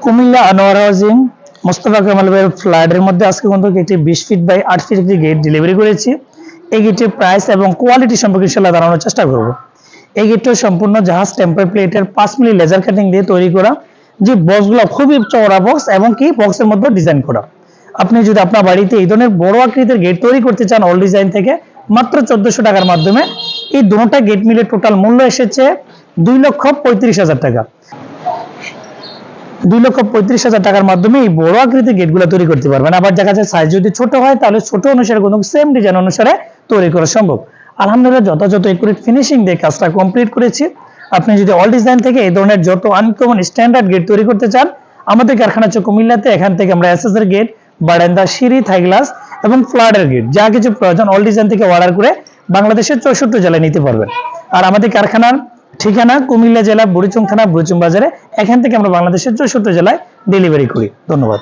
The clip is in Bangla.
কুমিল্লা আনোয়ার হাউজিং মোস্তফা কামাল ভাইয়ের ফ্ল্যাটের মধ্যে আজকে কিন্তু একটি 20 ফিট বাই 8 ফিট একটি গেট ডেলিভারি করেছি। এই গেটের প্রাইস এবং কোয়ালিটি সম্পর্কে ইনশাআল্লাহ জানানোর চেষ্টা করব। এই গেটটা সম্পূর্ণ জাহাজ টেম্পার প্লেটের 5 মিলি লেজার কাটিং দিয়ে তৈরি করা, যে বক্সগুলো খুবই চওড়া বক্স এবং কি বক্সের মধ্যে ডিজাইন করা। আপনি যদি আপনার বাড়িতে এই ধরনের বড় আকৃতির গেট তৈরি করতে চান অল ডিজাইন থেকে মাত্র 1400 টাকার মাধ্যমে, এই দুটোটা গেট মিলে টোটাল মূল্য এসেছে 2,35,000 টাকা। 2,35,000 টাকার মাধ্যমে এই বড় আকৃতির গেটগুলো তৈরি করতে পারবেন। আবার দেখা যায় সাইজ যদি ছোট হয় তাহলে ছোট অনুসারে কোনো সেম ডিজাইন অনুসারে তৈরি করা সম্ভব। আলহামদুলিল্লাহ যথাযথ একুরেট ফিনিশিং দিয়ে কাজটা কমপ্লিট করেছি। আপনি যদি অল ডিজাইন থেকে এই ধরনের যত আনকমন স্ট্যান্ডার্ড গেট তৈরি করতে চান, আমাদের কারখানা হচ্ছে কুমিল্লাতে। এখান থেকে আমরা এসএসের গেট, বারান্দা, সিঁড়ি, থাই গ্লাস এবং ফ্ল্যাটের গেট যা কিছু প্রয়োজন অল ডিজাইন থেকে অর্ডার করে বাংলাদেশের 64 জেলায় নিতে পারবেন। আর আমাদের কারখানার ঠিকানা কুমিল্লা জেলা বুড়িচুং থানা বুড়িচুং বাজারে। এখান থেকে আমরা বাংলাদেশের 64 জেলায় ডেলিভারি করি। ধন্যবাদ।